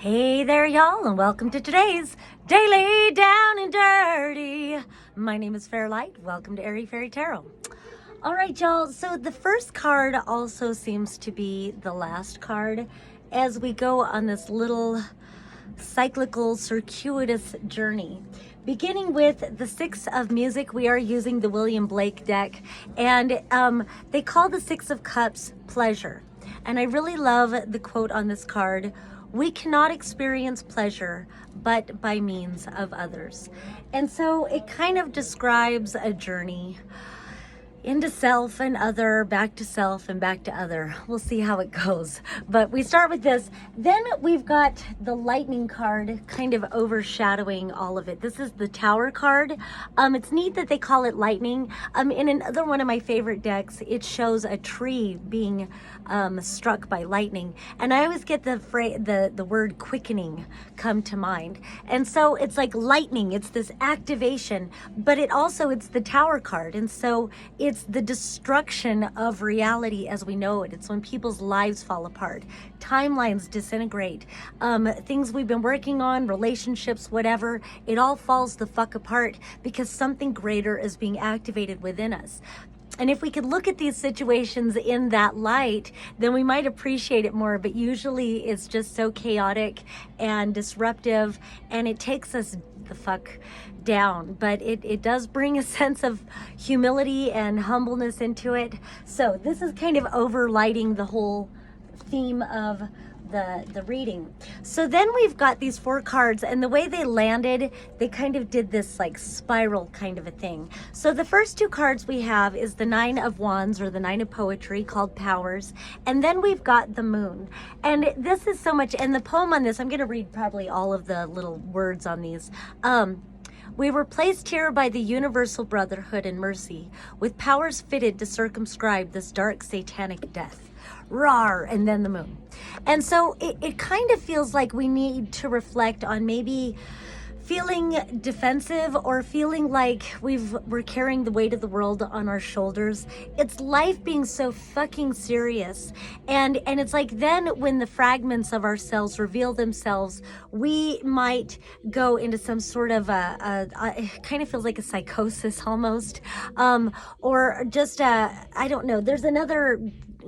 Hey there, y'all, and welcome to today's Daily Down and Dirty. My name is Fairlight. Welcome to Airy Fairy Tarot. All right, y'all, so the first card also seems to be the last card as we go on this little cyclical, circuitous journey. Beginning with the Six of Music, we are using the William Blake deck, and they call the Six of Cups pleasure. And I really love the quote on this card: "We cannot experience pleasure but by means of others." And so it kind of describes a journey into self and other, back to self and back to other. We'll see how it goes. But we start with this. Then we've got the lightning card kind of overshadowing all of it. This is the Tower card. It's neat that they call it lightning. In another one of my favorite decks, it shows a tree being struck by lightning. And I always get the word quickening come to mind. And so it's like lightning, it's this activation, but it's the Tower card. And so it's the destruction of reality as we know it. It's when people's lives fall apart, timelines disintegrate, things we've been working on, relationships, whatever, it all falls the fuck apart because something greater is being activated within us. And if we could look at these situations in that light, then we might appreciate it more. But usually it's just so chaotic and disruptive, and it takes us the fuck down. But it does bring a sense of humility and humbleness into it. So this is kind of overlighting the whole theme of the reading. So then we've got these four cards, and the way they landed, they kind of did this like spiral kind of a thing. So the first two cards we have is the Nine of Wands, or the Nine of Poetry, called Powers, and then we've got the Moon. And this is so much, and the poem on this, I'm going to read probably all of the little words on these. "We were placed here by the universal brotherhood and mercy, with powers fitted to circumscribe this dark satanic death. Rawr," and then the Moon. And so it kind of feels like we need to reflect on maybe feeling defensive or feeling like we're carrying the weight of the world on our shoulders. It's life being so fucking serious. And it's like then when the fragments of ourselves reveal themselves, we might go into some sort of it kind of feels like a psychosis almost. Or just I don't know. There's another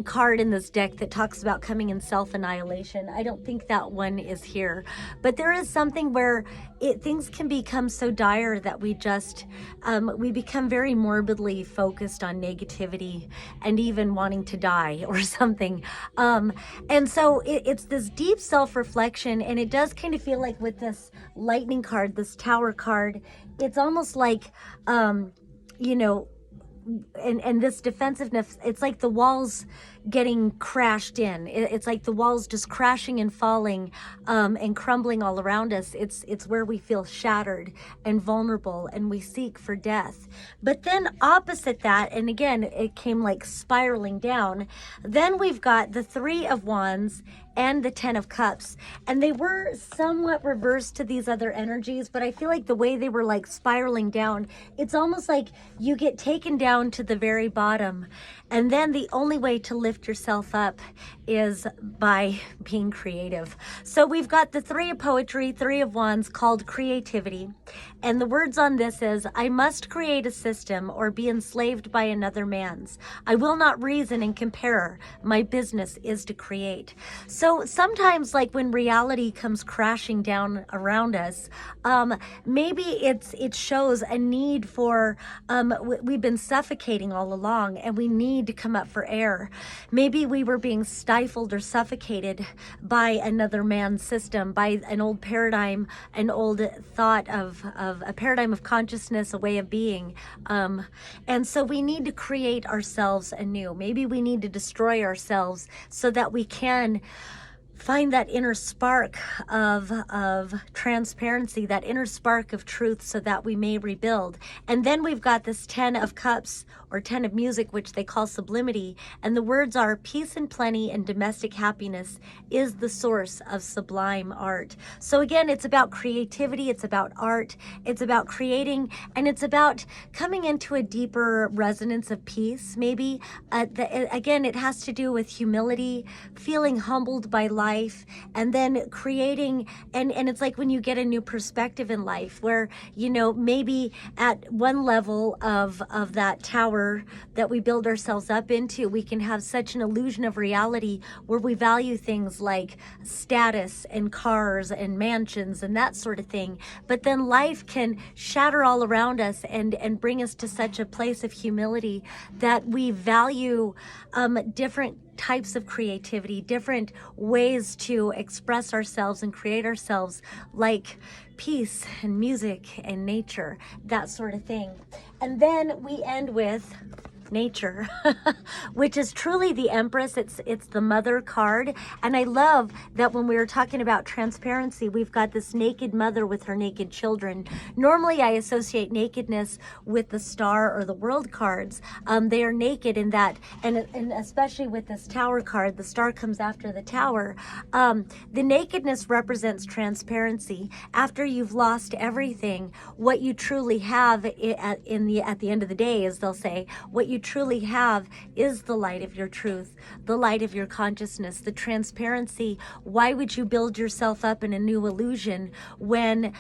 card in this deck that talks about coming in self-annihilation. I don't think that one is here, but there is something where things can become so dire that we just we become very morbidly focused on negativity and even wanting to die or something. And so it's this deep self-reflection, and it does kind of feel like with this lightning card, this Tower card, it's almost like you know, and this defensiveness, it's like the walls getting crashed in. It's like the walls just crashing and falling and crumbling all around us. It's where we feel shattered and vulnerable, and we seek for death. But then opposite that, and again, it came like spiraling down, then we've got the Three of Wands and the Ten of Cups, and they were somewhat reversed to these other energies, but I feel like the way they were like spiraling down, it's almost like you get taken down to the very bottom, and then the only way to lift yourself up is by being creative. So we've got the Three of Poetry, Three of Wands, called creativity, and the words on this is: "I must create a system or be enslaved by another man's. I will not reason and compare. My business is to create." So sometimes, like when reality comes crashing down around us, maybe it shows a need for, we've been suffocating all along and we need to come up for air. Maybe we were being stifled or suffocated by another man's system, by an old paradigm, an old thought of a paradigm of consciousness, a way of being. And so we need to create ourselves anew. Maybe we need to destroy ourselves so that we can find that inner spark of transparency, that inner spark of truth, so that we may rebuild. And then we've got this Ten of Cups, or Ten of Music, which they call sublimity, and the words are: "Peace and plenty and domestic happiness is the source of sublime art." So again, it's about creativity, it's about art, it's about creating, and it's about coming into a deeper resonance of peace. Maybe again, it has to do with humility, feeling humbled by life, life, and then creating, and it's like when you get a new perspective in life where, you know, maybe at one level of that tower that we build ourselves up into, we can have such an illusion of reality where we value things like status and cars and mansions and that sort of thing. But then life can shatter all around us and bring us to such a place of humility that we value different types of creativity, different ways to express ourselves and create ourselves, like peace and music and nature, that sort of thing. And then we end with nature, which is truly the Empress. It's the mother card. And I love that when we were talking about transparency, we've got this naked mother with her naked children. Normally I associate nakedness with the star or the world cards. They are naked in that, and especially with this tower card, the star comes after the tower. The nakedness represents transparency. After you've lost everything, what you truly have at the end of the day, as they'll say, what you truly have is the light of your truth, the light of your consciousness, the transparency. Why would you build yourself up in a new illusion when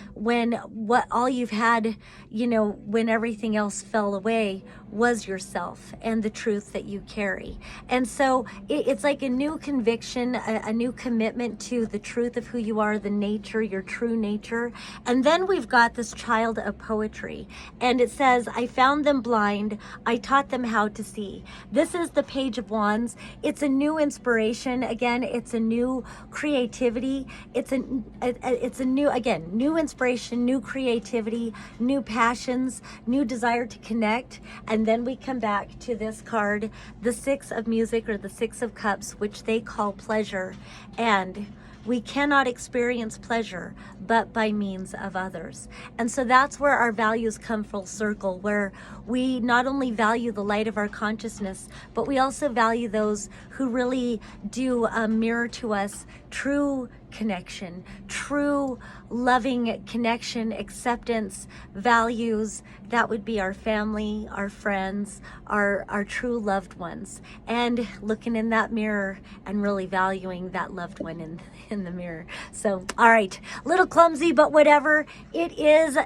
what all you've had, you know, when everything else fell away, was yourself and the truth that you carry? And so it's like a new conviction, a new commitment to the truth of who you are, the nature, your true nature. And then we've got this child of poetry, and it says, I found them blind, I taught them how to see. This is the Page of Wands. It's a new inspiration. Again, it's a new creativity. It's a new, again, new inspiration, new creativity, new passions, new desire to connect. And then we come back to this card, the Six of Music, or the Six of Cups, which they call pleasure. And we cannot experience pleasure but by means of others. And so that's where our values come full circle, where we not only value the light of our consciousness, but we also value those who really do mirror to us true connection, true loving connection, acceptance, values. That would be our family, our friends, our true loved ones, and looking in that mirror and really valuing that loved one in the mirror. So, all right, little clumsy, but whatever. It is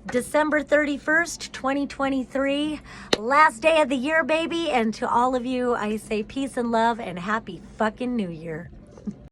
December 31st, 2023, last day of the year, baby. And to all of you, I say peace and love and happy fucking New Year.